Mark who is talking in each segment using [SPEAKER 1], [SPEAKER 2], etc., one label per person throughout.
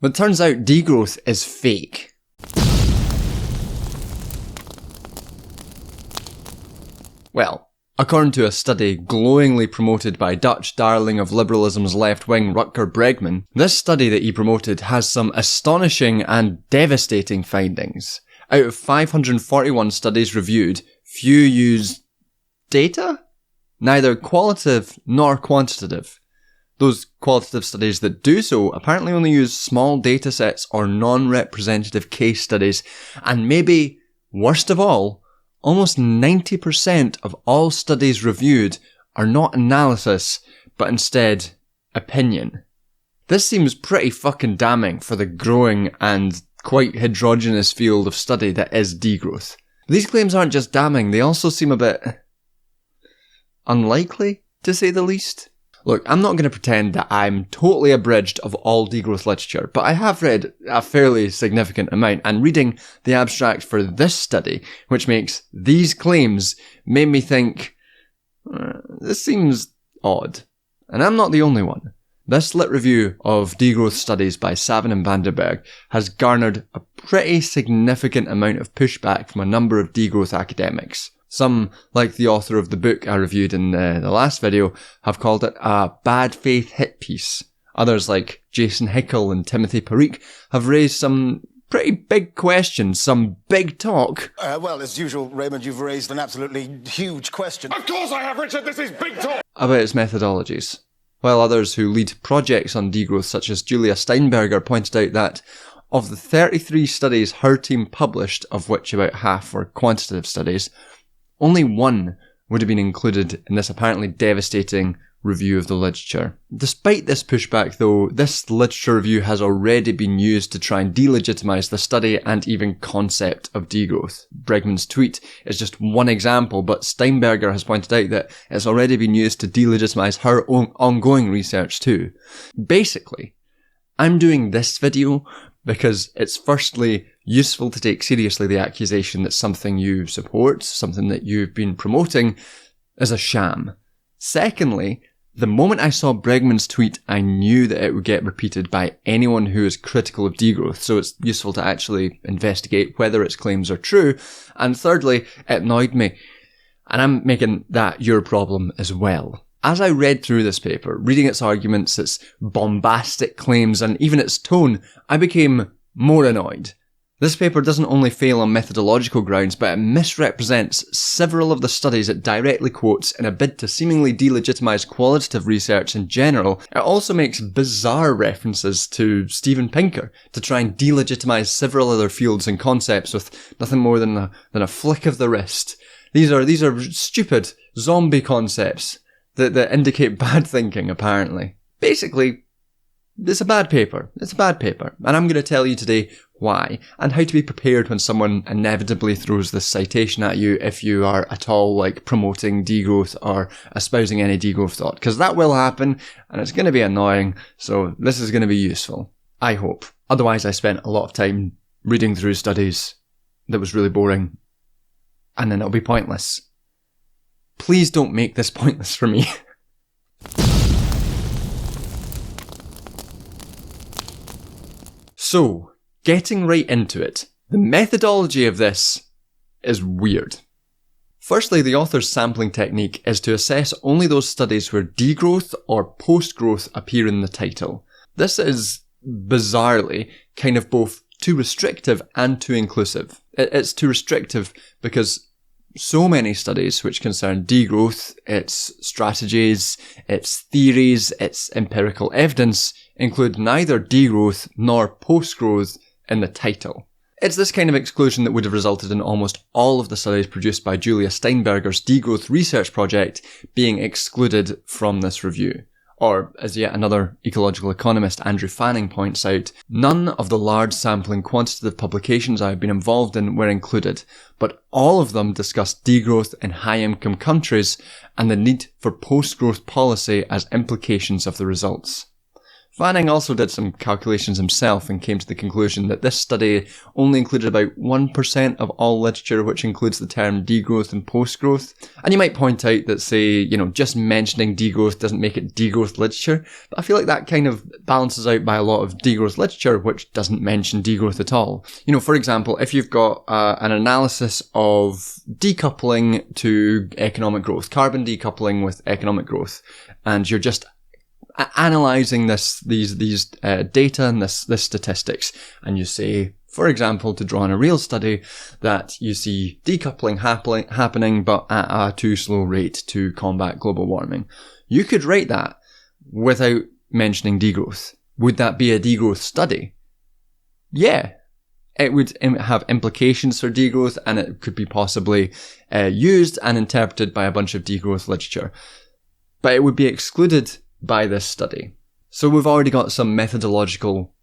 [SPEAKER 1] But it turns out degrowth is fake. Well, according to a study glowingly promoted by Dutch darling of liberalism's left wing Rutger Bregman, this study that he promoted has some astonishing and devastating findings. Out of 541 studies reviewed, few use data? Neither qualitative nor quantitative. Those qualitative studies that do so apparently only use small datasets or non-representative case studies, and maybe, worst of all, almost 90% of all studies reviewed are not analysis, but instead opinion. This seems pretty fucking damning for the growing and quite heterogeneous field of study that is degrowth. These claims aren't just damning, they also seem a bit unlikely, to say the least. Look, I'm not going to pretend that I'm totally abridged of all degrowth literature, but I have read a fairly significant amount, and reading the abstract for this study, which makes these claims, made me think, this seems odd. And I'm not the only one. This lit review of degrowth studies by Savin and Vanderberg has garnered a pretty significant amount of pushback from a number of degrowth academics. Some, like the author of the book I reviewed in the last video, have called it a bad faith hit piece. Others, like Jason Hickel and Timothy Parikh, have raised some pretty big questions, some big talk.
[SPEAKER 2] Well, as usual, Raymond, you've raised an absolutely huge question.
[SPEAKER 3] Of course I have, Richard, this is big talk!
[SPEAKER 1] About its methodologies. While others who lead projects on degrowth, such as Julia Steinberger, pointed out that of the 33 studies her team published, of which about half were quantitative studies, only one would have been included in this apparently devastating review of the literature. Despite this pushback though, this literature review has already been used to try and delegitimise the study and even concept of degrowth. Bregman's tweet is just one example, but Steinberger has pointed out that it's already been used to delegitimise her own ongoing research too. Basically, I'm doing this video because it's firstly useful to take seriously the accusation that something you support, something that you've been promoting, is a sham. Secondly, the moment I saw Bregman's tweet, I knew that it would get repeated by anyone who is critical of degrowth, so it's useful to actually investigate whether its claims are true. And thirdly, it annoyed me. And I'm making that your problem as well. As I read through this paper, reading its arguments, its bombastic claims, and even its tone, I became more annoyed. This paper doesn't only fail on methodological grounds, but it misrepresents several of the studies it directly quotes in a bid to seemingly delegitimise qualitative research in general. It also makes bizarre references to Steven Pinker to try and delegitimise several other fields and concepts with nothing more than a flick of the wrist. These are stupid zombie concepts that indicate bad thinking, apparently. Basically, it's a bad paper. It's a bad paper. And I'm going to tell you today why, and how to be prepared when someone inevitably throws this citation at you if you are at all promoting degrowth or espousing any degrowth thought. Because that will happen, and it's going to be annoying, so this is going to be useful. I hope. Otherwise, I spent a lot of time reading through studies that was really boring, and then it'll be pointless. Please don't make this pointless for me. So, getting right into it, the methodology of this is weird. Firstly, the author's sampling technique is to assess only those studies where degrowth or post-growth appear in the title. This is, bizarrely, kind of both too restrictive and too inclusive. It's too restrictive because so many studies which concern degrowth, its strategies, its theories, its empirical evidence, include neither degrowth nor post-growth in the title. It's this kind of exclusion that would have resulted in almost all of the studies produced by Julia Steinberger's degrowth research project being excluded from this review. Or, as yet another ecological economist, Andrew Fanning, points out, none of the large sampling quantitative publications I have been involved in were included, but all of them discussed degrowth in high-income countries and the need for post-growth policy as implications of the results. Fanning also did some calculations himself and came to the conclusion that this study only included about 1% of all literature which includes the term degrowth and post-growth. And you might point out that, say, just mentioning degrowth doesn't make it degrowth literature, but I feel like that kind of balances out by a lot of degrowth literature which doesn't mention degrowth at all. For example, if you've got an analysis of decoupling to economic growth, carbon decoupling with economic growth, and you're just analysing these data and this statistics, and you say, for example, to draw on a real study, that you see decoupling happening but at a too slow rate to combat global warming. You could write that without mentioning degrowth. Would that be a degrowth study? Yeah. It would have implications for degrowth, and it could be possibly used and interpreted by a bunch of degrowth literature. But it would be excluded by this study. So we've already got some methodological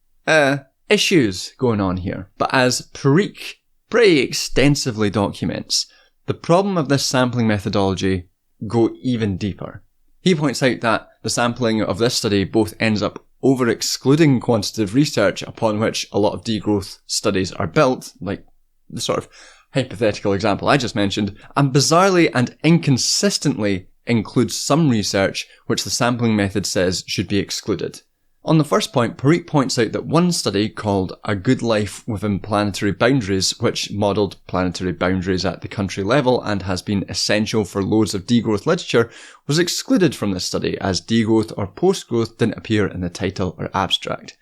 [SPEAKER 1] issues going on here. But as Parikh pretty extensively documents, the problem of this sampling methodology go even deeper. He points out that the sampling of this study both ends up over-excluding quantitative research upon which a lot of degrowth studies are built, like the sort of hypothetical example I just mentioned, and bizarrely and inconsistently includes some research which the sampling method says should be excluded. On the first point, Parikh points out that one study called A Good Life Within Planetary Boundaries, which modelled planetary boundaries at the country level and has been essential for loads of degrowth literature, was excluded from this study as degrowth or post-growth didn't appear in the title or abstract.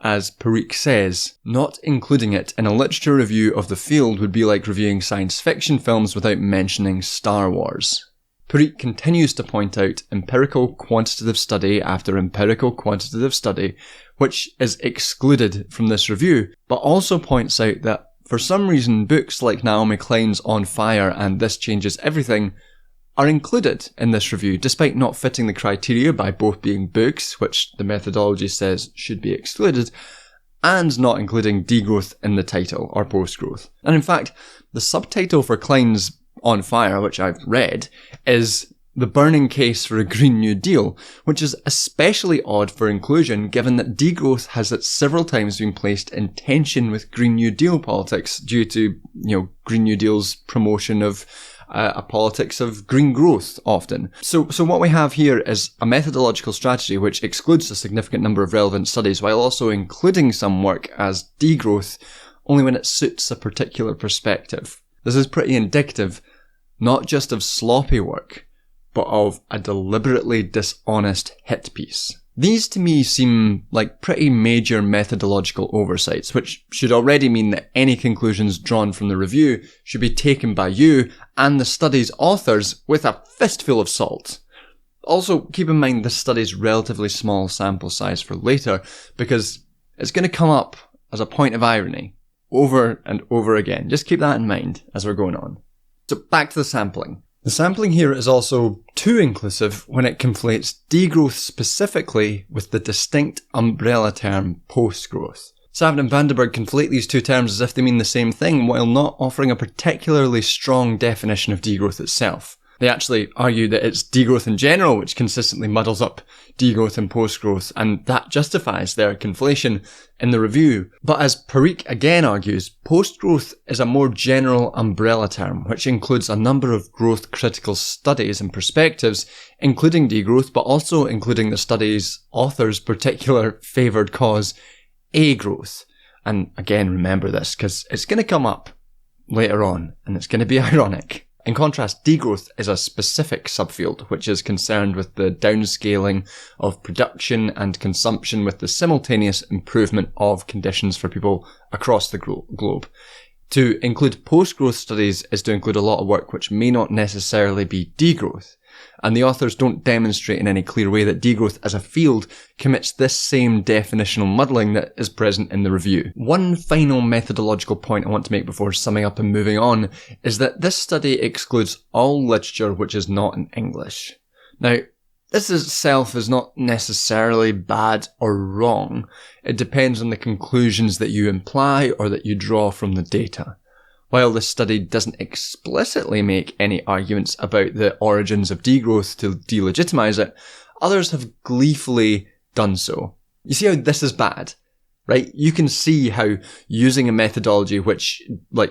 [SPEAKER 1] As Parikh says, not including it in a literature review of the field would be like reviewing science fiction films without mentioning Star Wars. Parikh continues to point out empirical quantitative study after empirical quantitative study, which is excluded from this review, but also points out that for some reason books like Naomi Klein's On Fire and This Changes Everything are included in this review, despite not fitting the criteria by both being books, which the methodology says should be excluded, and not including degrowth in the title or post-growth. And in fact, the subtitle for Klein's On Fire, which I've read, is The Burning Case for a Green New Deal, which is especially odd for inclusion given that degrowth has at several times been placed in tension with Green New Deal politics due to, Green New Deal's promotion of a politics of green growth often. So what we have here is a methodological strategy which excludes a significant number of relevant studies while also including some work as degrowth only when it suits a particular perspective. This is pretty indicative not just of sloppy work, but of a deliberately dishonest hit piece. These to me seem like pretty major methodological oversights, which should already mean that any conclusions drawn from the review should be taken by you and the study's authors with a fistful of salt. Also, keep in mind this study's relatively small sample size for later, because it's going to come up as a point of irony over and over again. Just keep that in mind as we're going on. So back to the sampling. The sampling here is also too inclusive when it conflates degrowth specifically with the distinct umbrella term post-growth. Savin and Vandenberg conflate these two terms as if they mean the same thing while not offering a particularly strong definition of degrowth itself. They actually argue that it's degrowth in general which consistently muddles up degrowth and post-growth, and that justifies their conflation in the review. But as Parikh again argues, post-growth is a more general umbrella term which includes a number of growth-critical studies and perspectives, including degrowth, but also including the study's author's particular favoured cause, A-growth. And again, remember this, because it's going to come up later on, and it's going to be ironic. In contrast, degrowth is a specific subfield which is concerned with the downscaling of production and consumption with the simultaneous improvement of conditions for people across the globe. To include post-growth studies is to include a lot of work which may not necessarily be degrowth, and the authors don't demonstrate in any clear way that degrowth as a field commits this same definitional muddling that is present in the review. One final methodological point I want to make before summing up and moving on is that this study excludes all literature which is not in English. Now, this itself is not necessarily bad or wrong. It depends on the conclusions that you imply or that you draw from the data. While this study doesn't explicitly make any arguments about the origins of degrowth to delegitimize it, others have gleefully done so. You see how this is bad, right? You can see how using a methodology which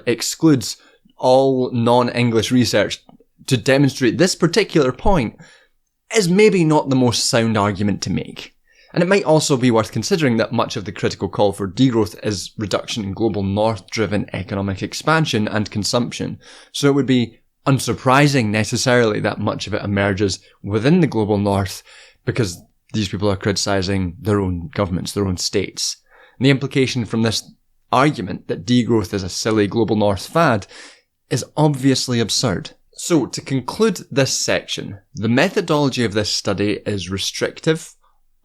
[SPEAKER 1] excludes all non-English research to demonstrate this particular point is maybe not the most sound argument to make. And it might also be worth considering that much of the critical call for degrowth is reduction in global north-driven economic expansion and consumption. So it would be unsurprising necessarily that much of it emerges within the global north because these people are criticising their own governments, their own states. And the implication from this argument that degrowth is a silly global north fad is obviously absurd. So to conclude this section, the methodology of this study is restrictive,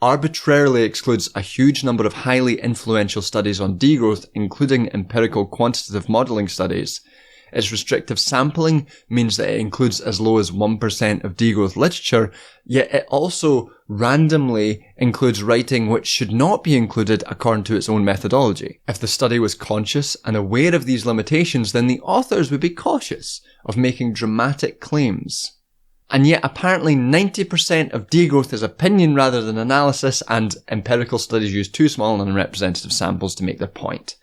[SPEAKER 1] arbitrarily excludes a huge number of highly influential studies on degrowth, including empirical quantitative modelling studies. Its restrictive sampling means that it includes as low as 1% of degrowth literature, yet it also randomly includes writing which should not be included according to its own methodology. If the study was conscious and aware of these limitations, then the authors would be cautious of making dramatic claims. And yet apparently 90% of degrowth is opinion rather than analysis, and empirical studies use too small and unrepresentative samples to make their point.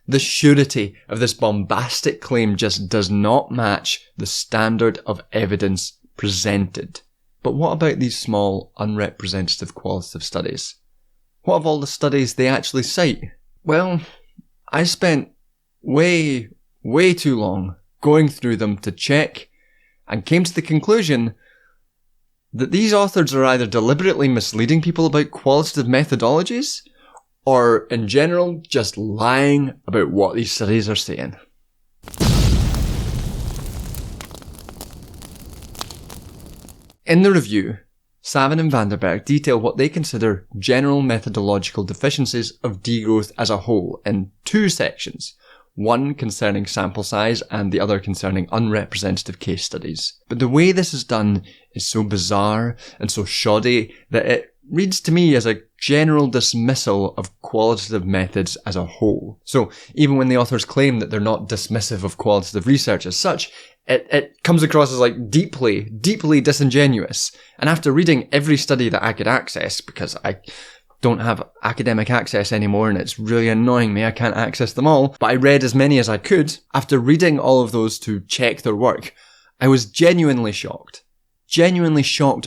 [SPEAKER 1] The surety of this bombastic claim just does not match the standard of evidence presented. But what about these small, unrepresentative qualitative studies? What of all the studies they actually cite? Well, I spent way too long going through them to check and came to the conclusion that these authors are either deliberately misleading people about qualitative methodologies or, in general, just lying about what these studies are saying. In the review, Savin and Vanderberg detail what they consider general methodological deficiencies of degrowth as a whole in two sections. One concerning sample size and the other concerning unrepresentative case studies. But the way this is done is so bizarre and so shoddy that it reads to me as a general dismissal of qualitative methods as a whole. So even when the authors claim that they're not dismissive of qualitative research as such, it comes across as deeply disingenuous. And after reading every study that I could access, because I don't have academic access anymore and it's really annoying me, I can't access them all, but I read as many as I could. After reading all of those to check their work, I was genuinely shocked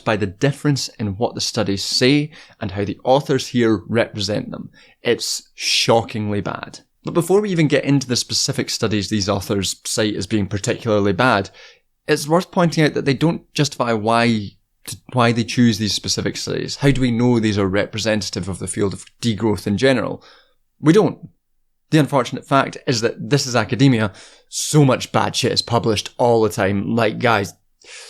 [SPEAKER 1] by the difference in what the studies say and how the authors here represent them. It's shockingly bad. But before we even get into the specific studies these authors cite as being particularly bad, it's worth pointing out that they don't justify why they choose these specific studies. How do we know these are representative of the field of degrowth in general? We don't. The unfortunate fact is that this is academia. So much bad shit is published all the time. Guys,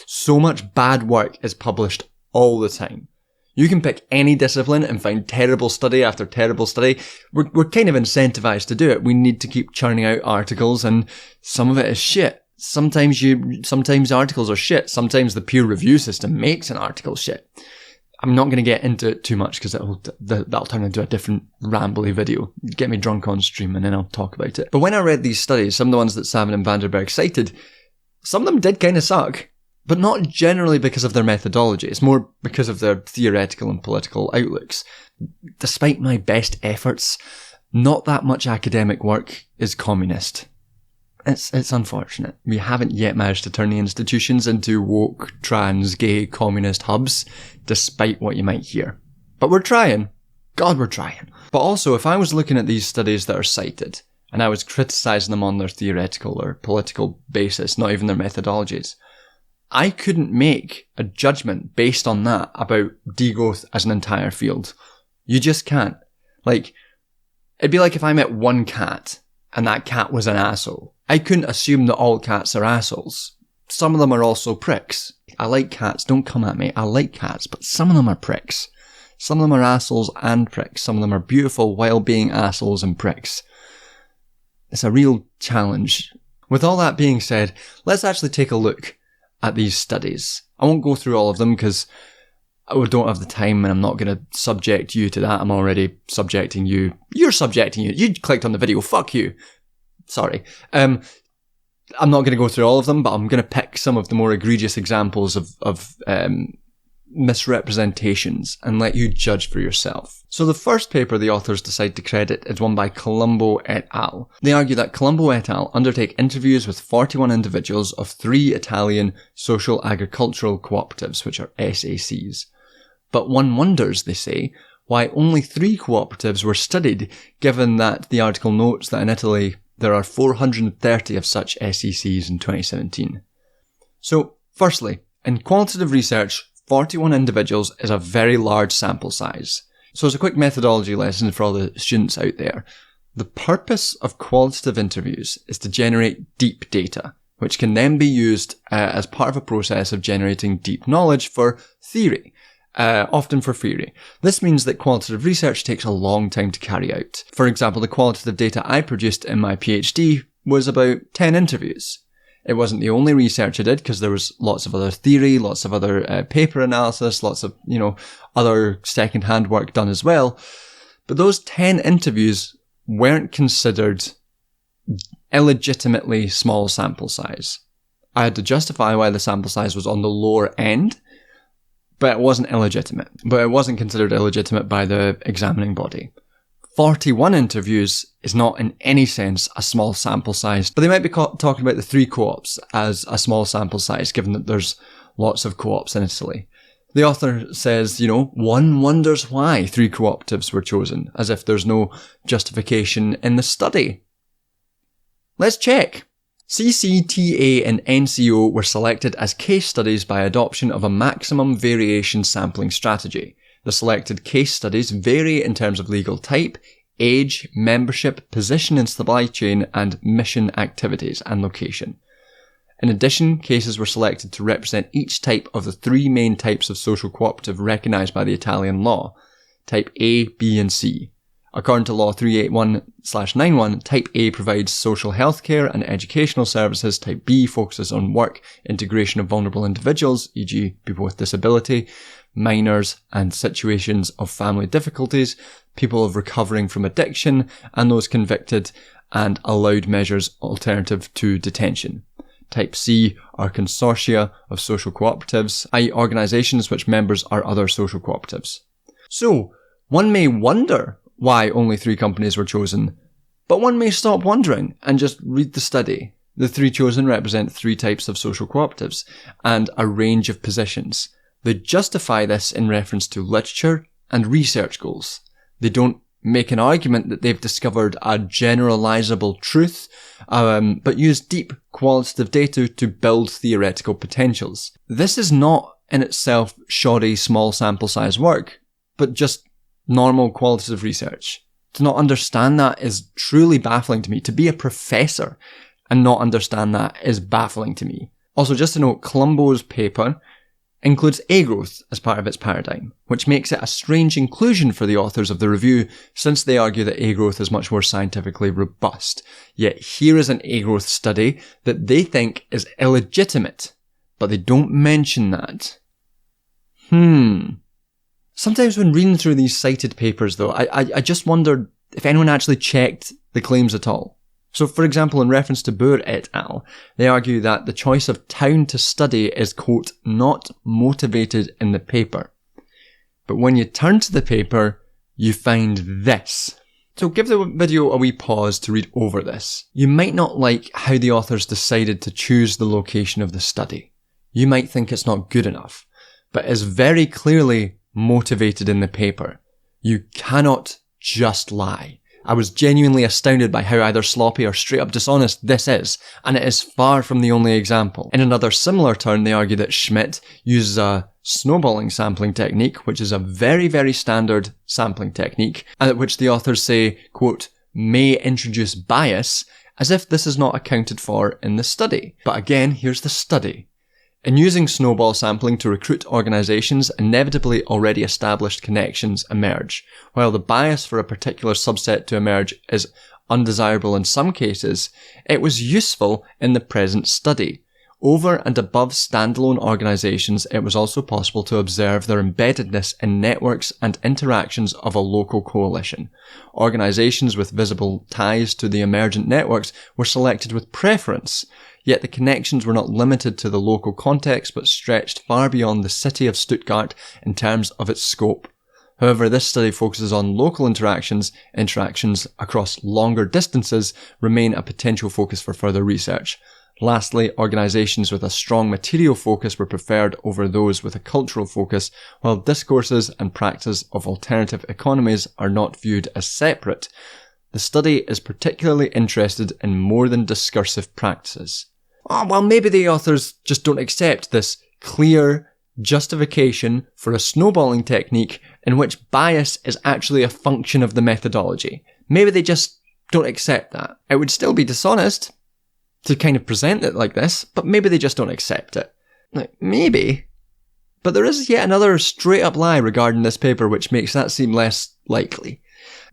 [SPEAKER 1] so much bad work is published all the time. You can pick any discipline and find terrible study after terrible study. We're kind of incentivized to do it. We need to keep churning out articles, and some of it is shit. Sometimes articles are shit. Sometimes the peer review system makes an article shit. I'm not going to get into it too much because that'll turn into a different rambly video. Get me drunk on stream and then I'll talk about it. But when I read these studies, some of the ones that Savin and Vanderberg cited, some of them did kind of suck. But not generally because of their methodology. It's more because of their theoretical and political outlooks. Despite my best efforts, not that much academic work is communist. It's unfortunate. We haven't yet managed to turn the institutions into woke, trans, gay, communist hubs, despite what you might hear. But we're trying. God, we're trying. But also, if I was looking at these studies that are cited, and I was criticising them on their theoretical or political basis, not even their methodologies, I couldn't make a judgment based on that about degrowth as an entire field. You just can't. It'd be like if I met one cat and that cat was an asshole. I couldn't assume that all cats are assholes. Some of them are also pricks. I like cats, don't come at me. I like cats, but some of them are pricks. Some of them are assholes and pricks. Some of them are beautiful while being assholes and pricks. It's a real challenge. With all that being said, let's actually take a look at these studies. I won't go through all of them because I don't have the time and I'm not going to subject you to that. I'm already subjecting you. You're subjecting you. You clicked on the video. Fuck you. Sorry. I'm not going to go through all of them, but I'm going to pick some of the more egregious examples of misrepresentations and let you judge for yourself. So the first paper the authors decide to credit is one by Colombo et al. They argue that Colombo et al. Undertake interviews with 41 individuals of 3 Italian Social Agricultural Cooperatives, which are SACs. But one wonders, they say, why only 3 cooperatives were studied, given that the article notes that in Italy there are 430 of such SACs in 2017. So, firstly, in qualitative research, 41 individuals is a very large sample size. So as a quick methodology lesson for all the students out there, the purpose of qualitative interviews is to generate deep data, which can then be used as part of a process of generating deep knowledge for theory, often for theory. This means that qualitative research takes a long time to carry out. For example, the qualitative data I produced in my PhD was about 10 interviews. It wasn't the only research I did, because there was lots of other theory, lots of other paper analysis, lots of, other second-hand work done as well. But those 10 interviews weren't considered illegitimately small sample size. I had to justify why the sample size was on the lower end, but it wasn't illegitimate. But it wasn't considered illegitimate by the examining body. 41 interviews is not in any sense a small sample size, but they might be talking about the 3 co-ops as a small sample size, given that there's lots of co-ops in Italy. The author says, one wonders why 3 cooperatives were chosen, as if there's no justification in the study. Let's check. CCTA and NCO were selected as case studies by adoption of a maximum variation sampling strategy. The selected case studies vary in terms of legal type, age, membership, position in supply chain, and mission activities and location. In addition, cases were selected to represent each type of the 3 main types of social cooperative recognised by the Italian law, type A, B and C. According to Law 381/91, Type A provides social healthcare and educational services, Type B focuses on work, integration of vulnerable individuals, e.g. people with disability, minors and situations of family difficulties, people of recovering from addiction, and those convicted, and allowed measures alternative to detention. Type C are consortia of social cooperatives, i.e. organisations which members are other social cooperatives. So, one may wonder why only 3 companies were chosen, but one may stop wondering and just read the study. The 3 chosen represent 3 types of social cooperatives and a range of positions. They justify this in reference to literature and research goals. They don't make an argument that they've discovered a generalizable truth, but use deep qualitative data to build theoretical potentials. This is not in itself shoddy small sample size work, but just normal qualitative research. To not understand that is truly baffling to me. To be a professor and not understand that is baffling to me. Also, just to note, Colombo's paper includes A-growth as part of its paradigm, which makes it a strange inclusion for the authors of the review, since they argue that A-growth is much more scientifically robust. Yet here is an A-growth study that they think is illegitimate, but they don't mention that. Sometimes when reading through these cited papers though, I just wondered if anyone actually checked the claims at all. So for example, in reference to Buhr et al., they argue that the choice of town to study is, quote, not motivated in the paper. But when you turn to the paper, you find this. So give the video a wee pause to read over this. You might not like how the authors decided to choose the location of the study. You might think it's not good enough, but is very clearly motivated in the paper. You cannot just lie. I was genuinely astounded by how either sloppy or straight up dishonest this is, and it is far from the only example. In another similar turn, they argue that Schmidt uses a snowballing sampling technique, which is a very, very standard sampling technique, and at which the authors say, quote, may introduce bias, as if this is not accounted for in the study. But again, here's the study. In using snowball sampling to recruit organisations, inevitably already established connections emerge. While the bias for a particular subset to emerge is undesirable in some cases, it was useful in the present study. Over and above standalone organisations, it was also possible to observe their embeddedness in networks and interactions of a local coalition. Organisations with visible ties to the emergent networks were selected with preference, yet the connections were not limited to the local context but stretched far beyond the city of Stuttgart in terms of its scope. However, this study focuses on local interactions across longer distances remain a potential focus for further research. Lastly, organisations with a strong material focus were preferred over those with a cultural focus, while discourses and practice of alternative economies are not viewed as separate. The study is particularly interested in more than discursive practices. Well, maybe the authors just don't accept this clear justification for a snowballing technique in which bias is actually a function of the methodology. Maybe they just don't accept that. It would still be dishonest to kind of present it like this, but maybe they just don't accept it. Maybe. But there is yet another straight up lie regarding this paper which makes that seem less likely.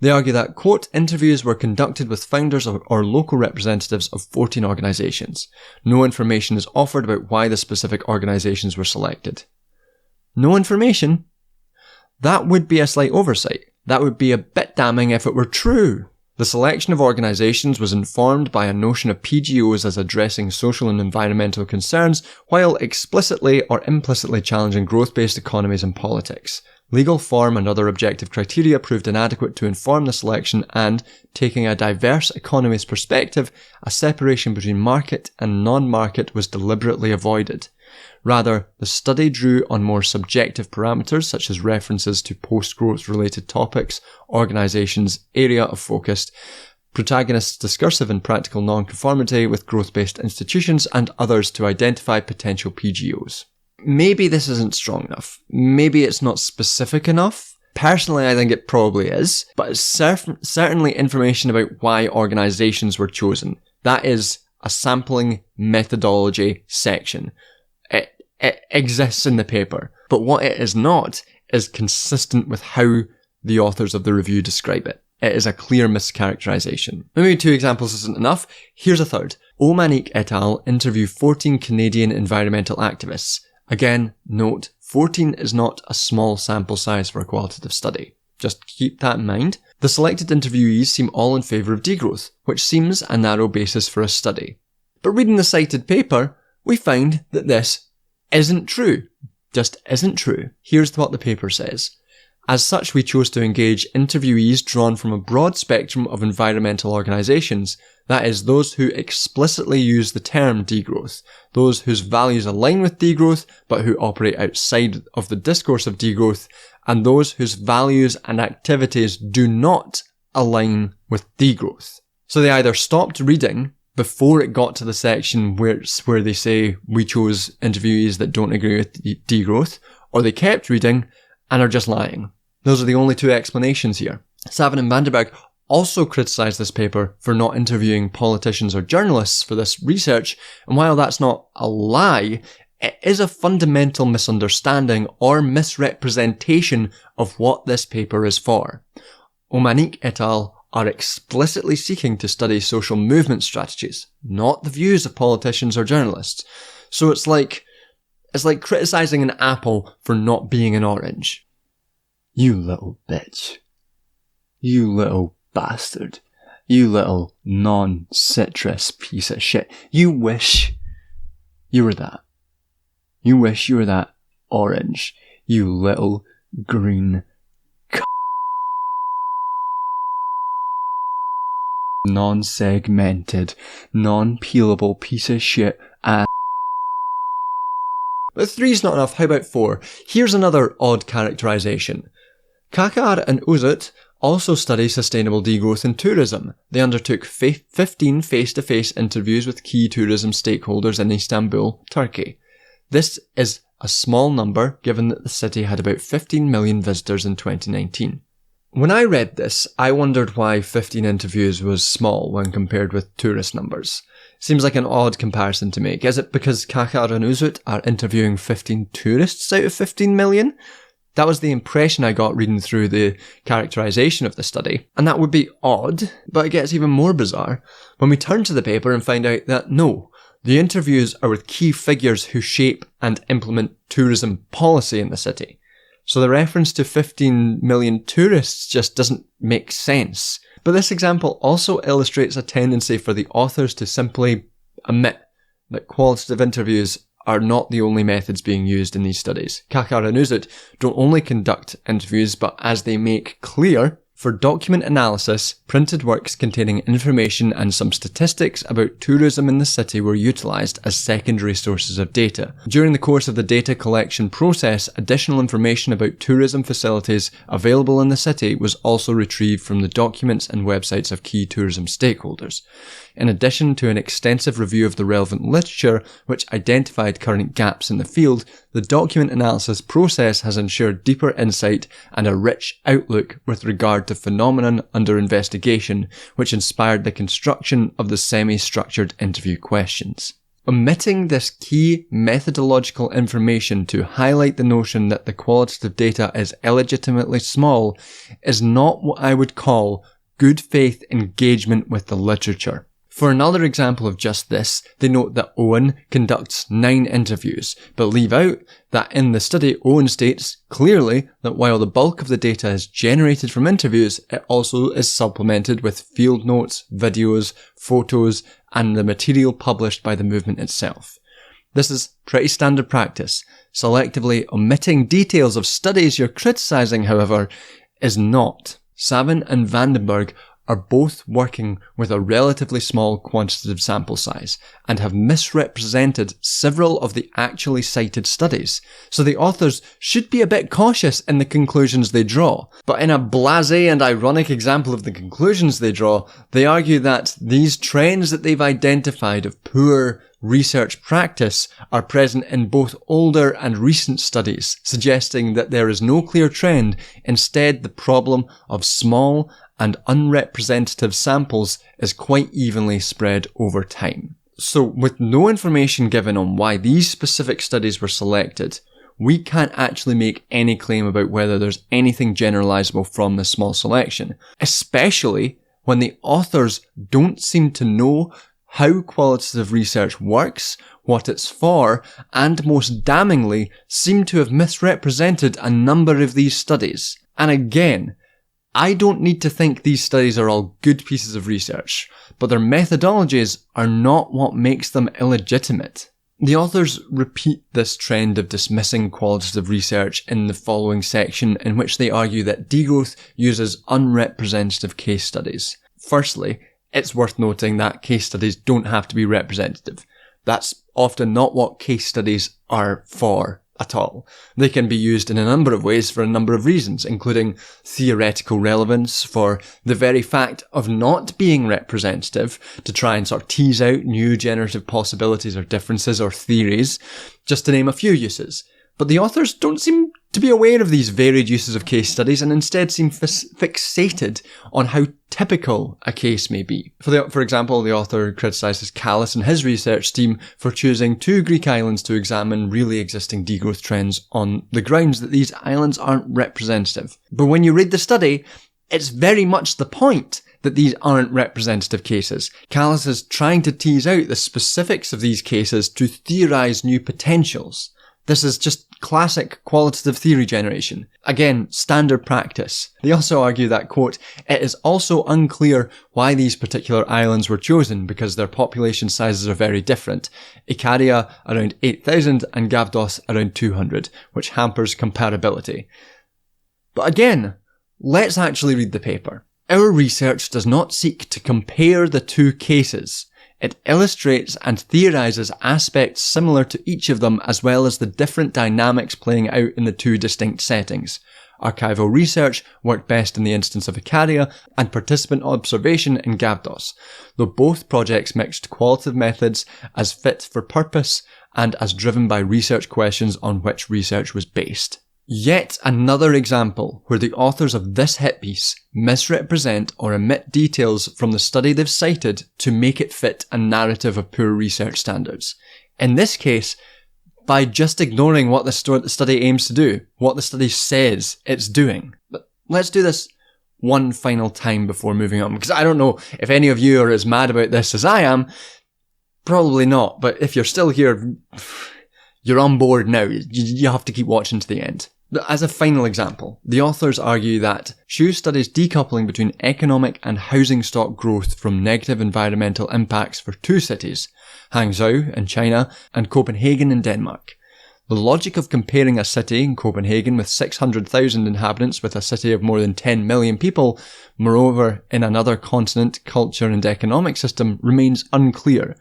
[SPEAKER 1] They argue that, quote, interviews were conducted with founders or local representatives of 14 organisations. No information is offered about why the specific organisations were selected. No information? That would be a slight oversight. That would be a bit damning if it were true. The selection of organisations was informed by a notion of PGOs as addressing social and environmental concerns, while explicitly or implicitly challenging growth-based economies and politics. Legal form and other objective criteria proved inadequate to inform the selection and, taking a diverse economist perspective, a separation between market and non-market was deliberately avoided. Rather, the study drew on more subjective parameters such as references to post-growth related topics, organisations' area of focus, protagonists' discursive and practical non-conformity with growth-based institutions, and others to identify potential PGOs. Maybe this isn't strong enough. Maybe it's not specific enough. Personally, I think it probably is, but it's certainly information about why organisations were chosen. That is a sampling methodology section. It exists in the paper, but what it is not is consistent with how the authors of the review describe it. It is a clear mischaracterization. Maybe 2 examples isn't enough. Here's a third. Omanik et al. Interview 14 Canadian environmental activists. Again, note, 14 is not a small sample size for a qualitative study. Just keep that in mind. The selected interviewees seem all in favour of degrowth, which seems a narrow basis for a study. But reading the cited paper, we find that this isn't true. Just isn't true. Here's what the paper says. As such, we chose to engage interviewees drawn from a broad spectrum of environmental organisations, that is, those who explicitly use the term degrowth, those whose values align with degrowth but who operate outside of the discourse of degrowth, and those whose values and activities do not align with degrowth. So they either stopped reading before it got to the section where they say we chose interviewees that don't agree with degrowth, or they kept reading and are just lying. Those are the only 2 explanations here. Savin and Vanderberg also criticised this paper for not interviewing politicians or journalists for this research, and while that's not a lie, it is a fundamental misunderstanding or misrepresentation of what this paper is for. Omanik et al. Are explicitly seeking to study social movement strategies, not the views of politicians or journalists. So it's like criticising an apple for not being an orange. You little bitch. You little bastard. You little non-citrus piece of shit. You wish you were that. You wish you were that orange. You little green non-segmented, non-peelable piece of shit ass. But 3's not enough, how about 4? Here's another odd characterisation. Cakar and Uzut also study sustainable degrowth in tourism. They undertook 15 face-to-face interviews with key tourism stakeholders in Istanbul, Turkey. This is a small number given that the city had about 15 million visitors in 2019. When I read this, I wondered why 15 interviews was small when compared with tourist numbers. Seems like an odd comparison to make. Is it because Cakar and Uzut are interviewing 15 tourists out of 15 million? That was the impression I got reading through the characterisation of the study. And that would be odd, but it gets even more bizarre when we turn to the paper and find out that no, the interviews are with key figures who shape and implement tourism policy in the city. So the reference to 15 million tourists just doesn't make sense. But this example also illustrates a tendency for the authors to simply omit that qualitative interviews are not the only methods being used in these studies. Cakar and Uzut don't only conduct interviews, but as they make clear, for document analysis, printed works containing information and some statistics about tourism in the city were utilised as secondary sources of data. During the course of the data collection process, additional information about tourism facilities available in the city was also retrieved from the documents and websites of key tourism stakeholders. In addition to an extensive review of the relevant literature, which identified current gaps in the field, the document analysis process has ensured deeper insight and a rich outlook with regard to phenomenon under investigation, which inspired the construction of the semi-structured interview questions. Omitting this key methodological information to highlight the notion that the qualitative data is illegitimately small is not what I would call good faith engagement with the literature. For another example of just this, they note that Owen conducts 9 interviews, but leave out that in the study Owen states clearly that while the bulk of the data is generated from interviews, it also is supplemented with field notes, videos, photos, and the material published by the movement itself. This is pretty standard practice. Selectively omitting details of studies you're criticising, however, is not. Savin and Vandenberg are both working with a relatively small quantitative sample size and have misrepresented several of the actually cited studies, so the authors should be a bit cautious in the conclusions they draw. But in a blasé and ironic example of the conclusions they draw, they argue that these trends that they've identified of poor research practice are present in both older and recent studies, suggesting that there is no clear trend. Instead, the problem of small and unrepresentative samples is quite evenly spread over time. So, with no information given on why these specific studies were selected, we can't actually make any claim about whether there's anything generalizable from this small selection, especially when the authors don't seem to know how qualitative research works, what it's for, and most damningly, seem to have misrepresented a number of these studies. And again, I don't need to think these studies are all good pieces of research, but their methodologies are not what makes them illegitimate. The authors repeat this trend of dismissing qualitative research in the following section, in which they argue that degrowth uses unrepresentative case studies. Firstly, it's worth noting that case studies don't have to be representative. That's often not what case studies are for at all. They can be used in a number of ways for a number of reasons, including theoretical relevance for the very fact of not being representative, to try and sort of tease out new generative possibilities or differences or theories, just to name a few uses. But the authors don't seem to be aware of these varied uses of case studies and instead seem fixated on how typical a case may be. For example, the author criticises Callas and his research team for choosing 2 Greek islands to examine really existing degrowth trends on the grounds that these islands aren't representative. But when you read the study, it's very much the point that these aren't representative cases. Callas is trying to tease out the specifics of these cases to theorise new potentials. This is just classic qualitative theory generation. Again, standard practice. They also argue that, quote, it is also unclear why these particular islands were chosen because their population sizes are very different. Ikaria around 8,000 and Gavdos around 200, which hampers comparability. But again, let's actually read the paper. Our research does not seek to compare the 2 cases. It illustrates and theorises aspects similar to each of them, as well as the different dynamics playing out in the 2 distinct settings. Archival research worked best in the instance of Ikaria, and participant observation in Gavdos, though both projects mixed qualitative methods as fit for purpose and as driven by research questions on which research was based. Yet another example where the authors of this hit piece misrepresent or omit details from the study they've cited to make it fit a narrative of poor research standards. In this case, by just ignoring what the study aims to do, what the study says it's doing. But let's do this one final time before moving on, because I don't know if any of you are as mad about this as I am. Probably not, but if you're still here, you're on board now. You have to keep watching to the end. As a final example, the authors argue that Xu studies decoupling between economic and housing stock growth from negative environmental impacts for two cities, Hangzhou in China and Copenhagen in Denmark. The logic of comparing a city in Copenhagen with 600,000 inhabitants with a city of more than 10 million people, moreover in another continent, culture and economic system, remains unclear.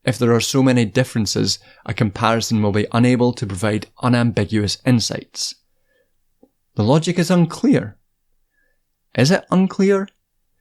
[SPEAKER 1] If there are so many differences, a comparison will be unable to provide unambiguous insights. The logic is unclear. Is it unclear?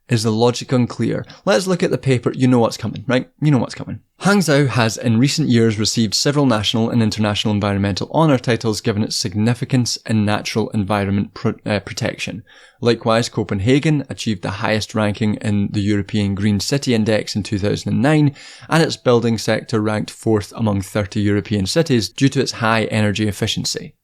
[SPEAKER 1] Is the logic unclear? Let's look at the paper. You know what's coming, right? You know what's coming. Hangzhou has in recent years received several national and international environmental honour titles given its significance in natural environment protection. Likewise, Copenhagen achieved the highest ranking in the European Green City Index in 2009, and its building sector ranked 4th among 30 European cities due to its high energy efficiency.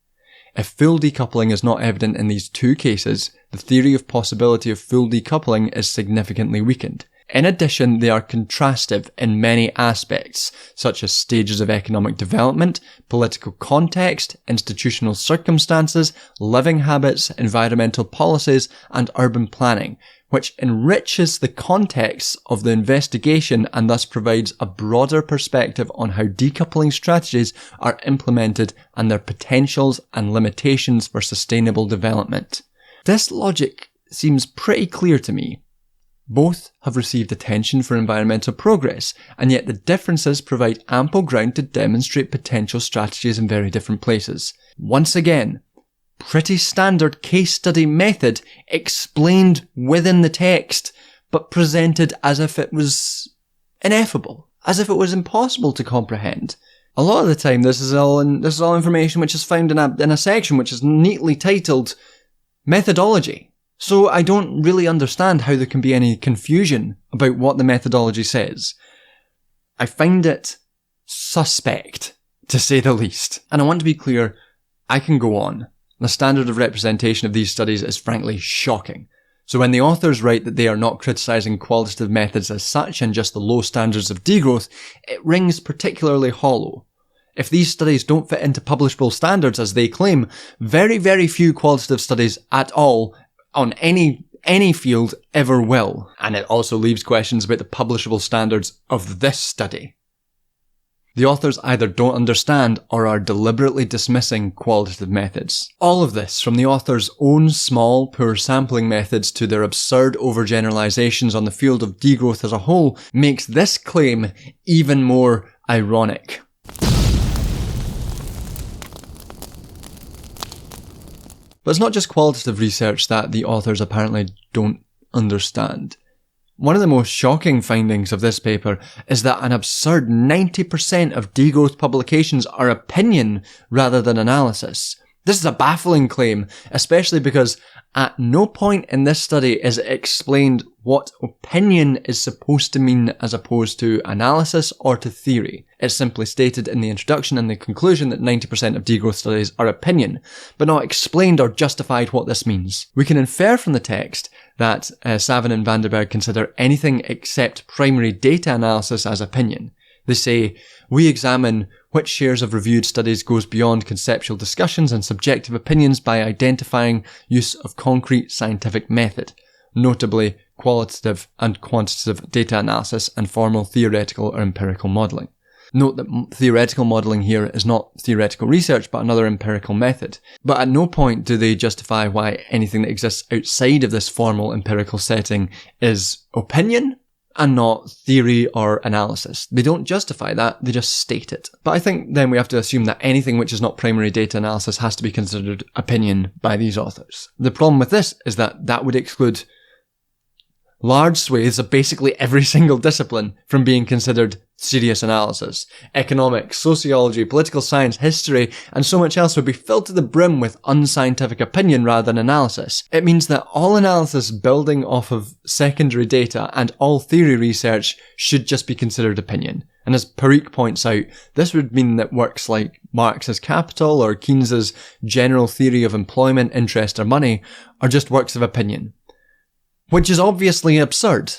[SPEAKER 1] If full decoupling is not evident in these two cases, the theory of possibility of full decoupling is significantly weakened. In addition, they are contrastive in many aspects, such as stages of economic development, political context, institutional circumstances, living habits, environmental policies, and urban planning, which enriches the context of the investigation and thus provides a broader perspective on how decoupling strategies are implemented and their potentials and limitations for sustainable development. This logic seems pretty clear to me. Both have received attention for environmental progress, and yet the differences provide ample ground to demonstrate potential strategies in very different places. Once again, pretty standard case study method explained within the text, but presented as if it was ineffable, as if it was impossible to comprehend. A lot of the time, this is all information which is found in a section which is neatly titled Methodology. So I don't really understand how there can be any confusion about what the methodology says. I find it suspect, to say the least. And I want to be clear, I can go on. The standard of representation of these studies is frankly shocking. So when the authors write that they are not criticising qualitative methods as such and just the low standards of degrowth, it rings particularly hollow. If these studies don't fit into publishable standards as they claim, very, very few qualitative studies at all on any field ever will. And it also leaves questions about the publishable standards of this study. The authors either don't understand or are deliberately dismissing qualitative methods. All of this, from the authors' own small, poor sampling methods to their absurd overgeneralizations on the field of degrowth as a whole, makes this claim even more ironic. But it's not just qualitative research that the authors apparently don't understand. One of the most shocking findings of this paper is that an absurd 90% of degrowth publications are opinion rather than analysis. This is a baffling claim, especially because at no point in this study is it explained what opinion is supposed to mean as opposed to analysis or to theory. It's simply stated in the introduction and the conclusion that 90% of degrowth studies are opinion, but not explained or justified what this means. We can infer from the text that Savin and Vandenberg consider anything except primary data analysis as opinion. They say, we examine which shares of reviewed studies goes beyond conceptual discussions and subjective opinions by identifying use of concrete scientific method, notably qualitative and quantitative data analysis and formal theoretical or empirical modelling. Note that theoretical modelling here is not theoretical research but another empirical method. But at no point do they justify why anything that exists outside of this formal empirical setting is opinion and not theory or analysis. They don't justify that, they just state it. But I think then we have to assume that anything which is not primary data analysis has to be considered opinion by these authors. The problem with this is that that would exclude large swathes of basically every single discipline from being considered serious analysis. Economics, sociology, political science, history, and so much else would be filled to the brim with unscientific opinion rather than analysis. It means that all analysis building off of secondary data and all theory research should just be considered opinion. And as Parikh points out, this would mean that works like Marx's Capital or Keynes's General Theory of Employment, Interest or Money are just works of opinion. Which is obviously absurd.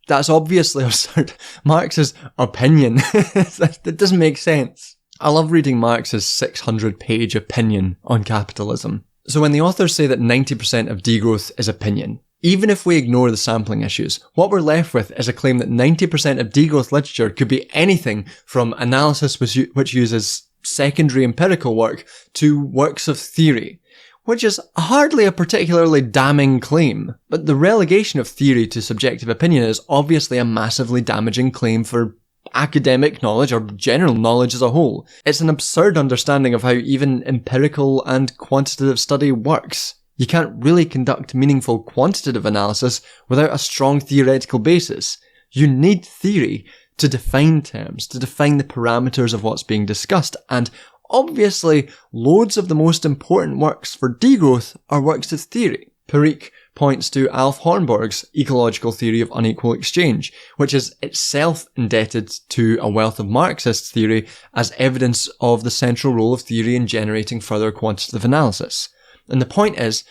[SPEAKER 1] That's obviously absurd. Marx's opinion. That doesn't make sense. I love reading Marx's 600-page opinion on capitalism. So when the authors say that 90% of degrowth is opinion, even if we ignore the sampling issues, what we're left with is a claim that 90% of degrowth literature could be anything from analysis which uses secondary empirical work to works of theory, which is hardly a particularly damning claim. But the relegation of theory to subjective opinion is obviously a massively damaging claim for academic knowledge or general knowledge as a whole. It's an absurd understanding of how even empirical and quantitative study works. You can't really conduct meaningful quantitative analysis without a strong theoretical basis. You need theory to define terms, to define the parameters of what's being discussed, and obviously loads of the most important works for degrowth are works of theory. Parikh points to Alf Hornborg's ecological theory of unequal exchange, which is itself indebted to a wealth of Marxist theory as evidence of the central role of theory in generating further quantitative analysis. And the point is,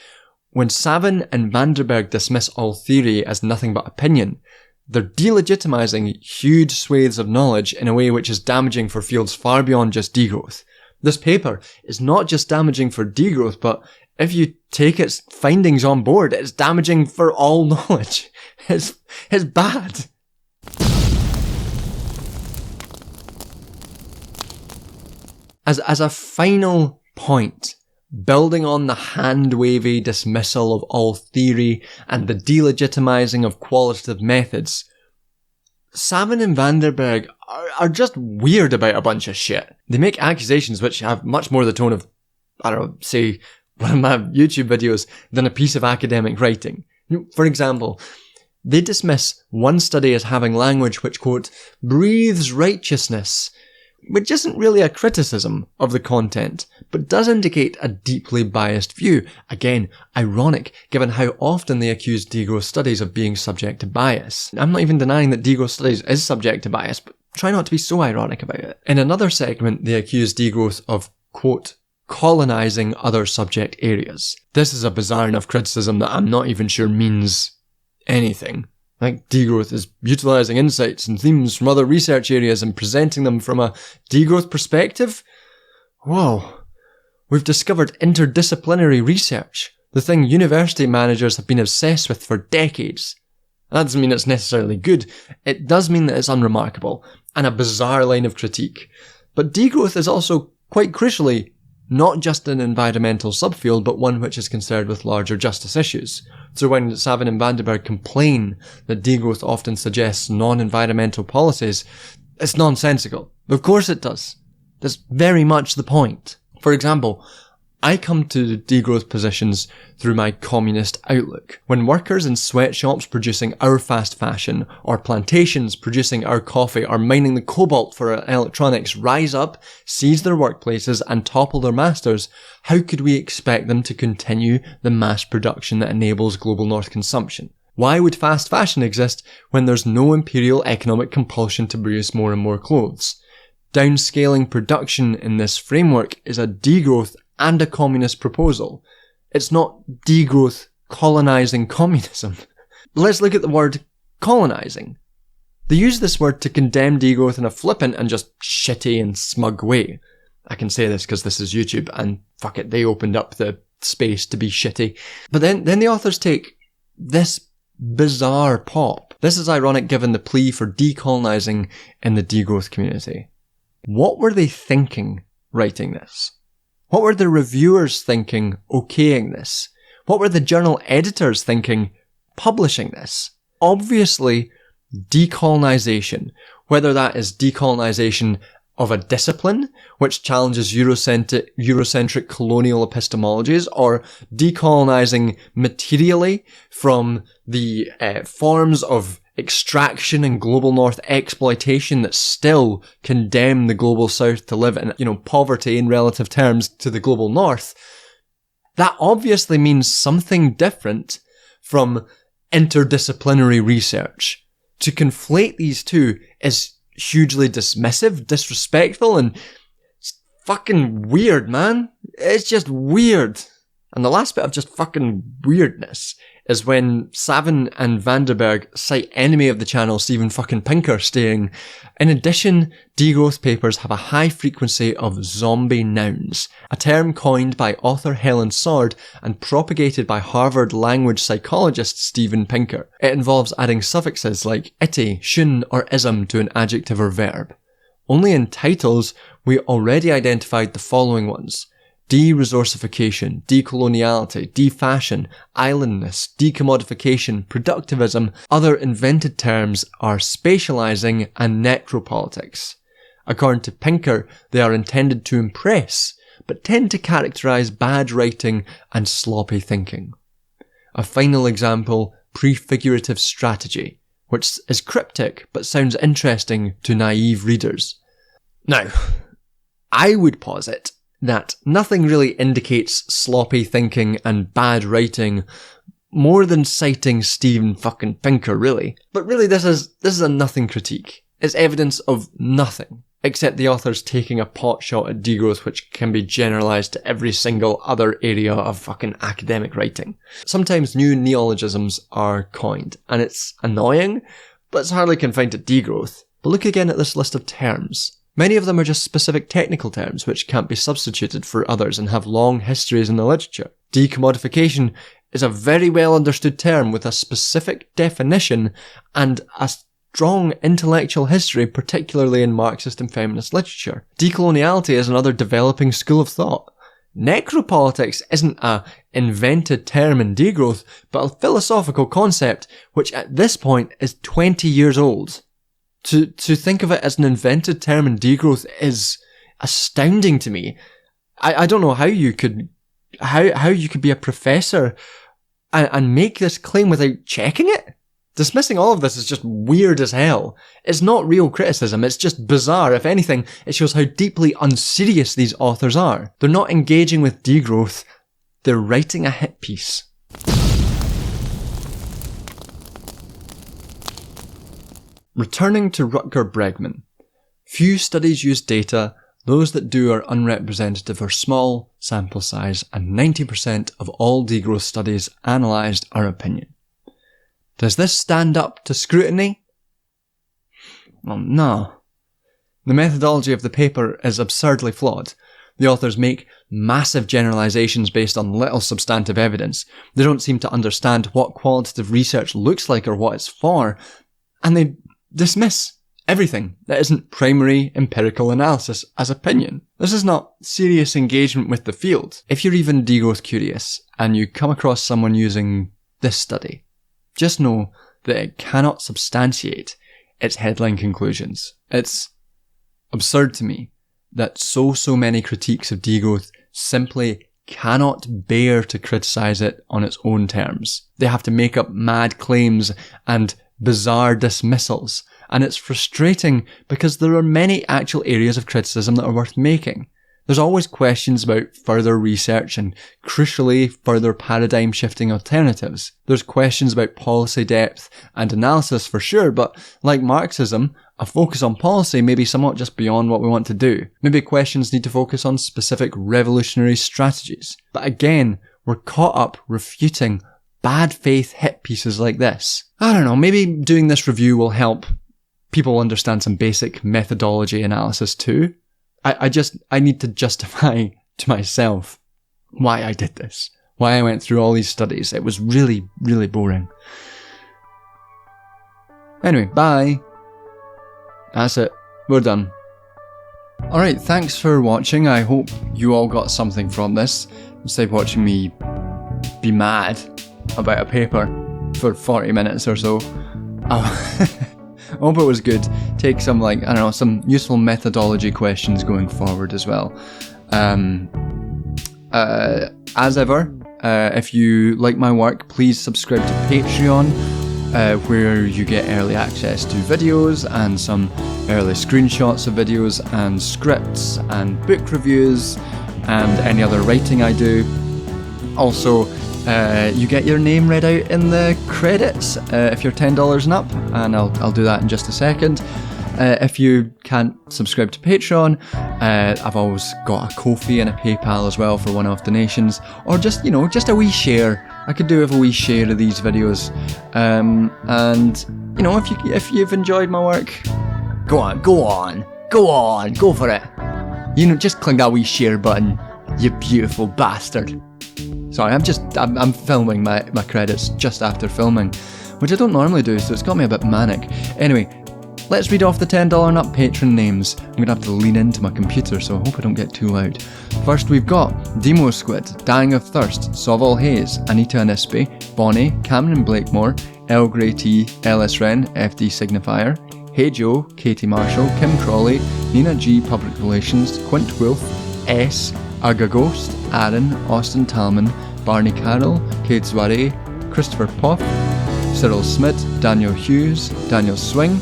[SPEAKER 1] when Savin and Vanderberg dismiss all theory as nothing but opinion, they're delegitimizing huge swathes of knowledge in a way which is damaging for fields far beyond just degrowth. This paper is not just damaging for degrowth, but if you take its findings on board, it's damaging for all knowledge. It's bad. As a final point, building on the hand-wavy dismissal of all theory and the delegitimizing of qualitative methods, Savin and Vanderberg are just weird about a bunch of shit. They make accusations which have much more the tone of, I don't know, say, one of my YouTube videos than a piece of academic writing. For example, they dismiss one study as having language which, quote, breathes righteousness, which isn't really a criticism of the content, but does indicate a deeply biased view. Again, ironic, given how often they accuse degrowth studies of being subject to bias. I'm not even denying that degrowth studies is subject to bias, but try not to be so ironic about it. In another segment, they accuse degrowth of, quote, colonizing other subject areas. This is a bizarre enough criticism that I'm not even sure means anything. Like, degrowth is utilising insights and themes from other research areas and presenting them from a degrowth perspective? Whoa. We've discovered interdisciplinary research, the thing university managers have been obsessed with for decades. That doesn't mean it's necessarily good. It does mean that it's unremarkable, and a bizarre line of critique. But degrowth is also, quite crucially, not just an environmental subfield, but one which is concerned with larger justice issues. So when Savin and Vanderberg complain that degrowth often suggests non-environmental policies, it's nonsensical. Of course it does. That's very much the point. For example, I come to degrowth positions through my communist outlook. When workers in sweatshops producing our fast fashion, or plantations producing our coffee, or mining the cobalt for our electronics rise up, seize their workplaces, and topple their masters, how could we expect them to continue the mass production that enables global north consumption? Why would fast fashion exist when there's no imperial economic compulsion to produce more and more clothes? Downscaling production in this framework is a degrowth and a communist proposal. It's not degrowth colonizing communism. Let's look at the word colonizing. They use this word to condemn degrowth in a flippant and just shitty and smug way. I can say this because this is YouTube and fuck it, they opened up the space to be shitty. But then the authors take this bizarre pop. This is ironic given the plea for decolonizing in the degrowth community. What were they thinking writing this? What were the reviewers thinking okaying this? What were the journal editors thinking publishing this? Obviously, decolonization, whether that is decolonization of a discipline, which challenges Eurocentric colonial epistemologies, or decolonizing materially from the forms of extraction and global north exploitation that still condemn the global south to live in, poverty in relative terms to the global north, that obviously means something different from interdisciplinary research. To conflate these two is hugely dismissive, disrespectful, and it's fucking weird, man. It's just weird. And the last bit of just fucking weirdness is when Savin and Vanderberg cite enemy of the channel Steven fucking Pinker, stating, in addition, degrowth papers have a high frequency of zombie nouns, a term coined by author Helen Sword and propagated by Harvard language psychologist Steven Pinker. It involves adding suffixes like ity, shun, or ism to an adjective or verb. Only in titles, we already identified the following ones: de-resourcification, decoloniality, defashion, islandness, decommodification, productivism. Other invented terms are spatializing and necropolitics. According to Pinker, they are intended to impress, but tend to characterize bad writing and sloppy thinking. A final example, prefigurative strategy, which is cryptic but sounds interesting to naive readers. Now, I would posit that nothing really indicates sloppy thinking and bad writing more than citing Steven fucking Pinker, really. But really, this is a nothing critique. It's evidence of nothing, except the authors taking a pot shot at degrowth which can be generalised to every single other area of fucking academic writing. Sometimes new neologisms are coined, and it's annoying, but it's hardly confined to degrowth. But look again at this list of terms. Many of them are just specific technical terms which can't be substituted for others and have long histories in the literature. Decommodification is a very well understood term with a specific definition and a strong intellectual history, particularly in Marxist and feminist literature. Decoloniality is another developing school of thought. Necropolitics isn't a invented term in degrowth, but a philosophical concept which at this point is 20 years old. To think of it as an invented term in degrowth is astounding to me. I don't know how you could be a professor and make this claim without checking it. Dismissing all of this is just weird as hell. It's not real criticism, it's just bizarre. If anything, it shows how deeply unserious these authors are. They're not engaging with degrowth, they're writing a hit piece. Returning to Rutger Bregman. Few studies use data, those that do are unrepresentative or small sample size, and 90% of all degrowth studies analysed are opinion. Does this stand up to scrutiny? Well, no. The methodology of the paper is absurdly flawed. The authors make massive generalisations based on little substantive evidence. They don't seem to understand what qualitative research looks like or what it's for, and they dismiss everything that isn't primary empirical analysis as opinion. This is not serious engagement with the field. If you're even degrowth curious and you come across someone using this study, just know that it cannot substantiate its headline conclusions. It's absurd to me that so many critiques of degrowth simply cannot bear to criticise it on its own terms. They have to make up mad claims and bizarre dismissals, and it's frustrating because there are many actual areas of criticism that are worth making. There's always questions about further research and, crucially, further paradigm-shifting alternatives. There's questions about policy depth and analysis for sure, but like Marxism, a focus on policy may be somewhat just beyond what we want to do. Maybe questions need to focus on specific revolutionary strategies. But again, we're caught up refuting bad faith hit pieces like this. I don't know, maybe doing this review will help people understand some basic methodology analysis too. I need to justify to myself why I did this, why I went through all these studies. It was really, really boring. Anyway, bye. That's it. We're done. Alright, thanks for watching. I hope you all got something from this, instead of watching me be mad about a paper for 40 minutes or so. I hope it was good. Take some, some useful methodology questions going forward as well. As ever, if you like my work, please subscribe to Patreon, where you get early access to videos and some early screenshots of videos and scripts and book reviews and any other writing I do. Also, you get your name read out in the credits if you're $10 and up, and I'll do that in just a second. If you can't subscribe to Patreon, I've always got a Ko-fi and a PayPal as well for one-off donations, or just, just a wee share. I could do with a wee share of these videos. And, if you've enjoyed my work, go for it. Just click that wee share button, you beautiful bastard. Sorry, I'm filming my credits just after filming, which I don't normally do, so it's got me a bit manic. Anyway, let's read off the $10 and up patron names. I'm going to have to lean into my computer, so I hope I don't get too loud. First, we've got Demo Squid, Dying of Thirst, Soval Hayes, Anita Anispi, Bonnie, Cameron Blakemore, El Grey T, Ellis Wren, FD Signifier, Hey Joe, Katie Marshall, Kim Crawley, Nina G, Public Relations, Quint Wolf, S, Aga Ghost, Aaron, Austin Talman, Barney Carroll, Kate Soiree, Christopher Poff, Cyril Smith, Daniel Hughes, Daniel Swing,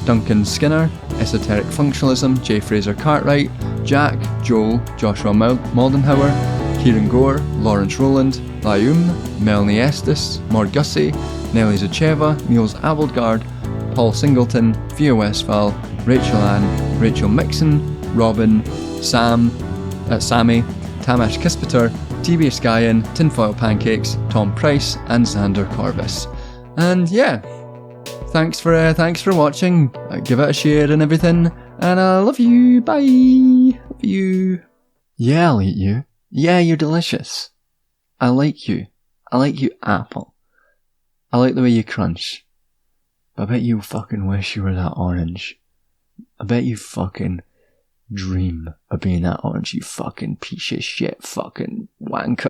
[SPEAKER 1] Duncan Skinner, Esoteric Functionalism, J. Fraser Cartwright, Jack, Joel, Joshua Moldenhauer, Kieran Gore, Lawrence Rowland, Layum, Melanie Estes, Mord Gussie, Nelly Zacheva, Niels Abelgard, Paul Singleton, Theo Westphal, Rachel Ann, Rachel Mixon, Robin, Sammy, Tamesh Kispeter, TB Skyen, Tinfoil Pancakes, Tom Price, and Xander Corvus. And yeah, thanks for watching. Give it a share and everything, and I love you. Bye. Love you. Yeah, I'll eat you. Yeah, you're delicious. I like you. I like you, Apple. I like the way you crunch. I bet you fucking wish you were that orange. I bet you fucking dream of being that orange, you fucking piece of shit fucking wanker.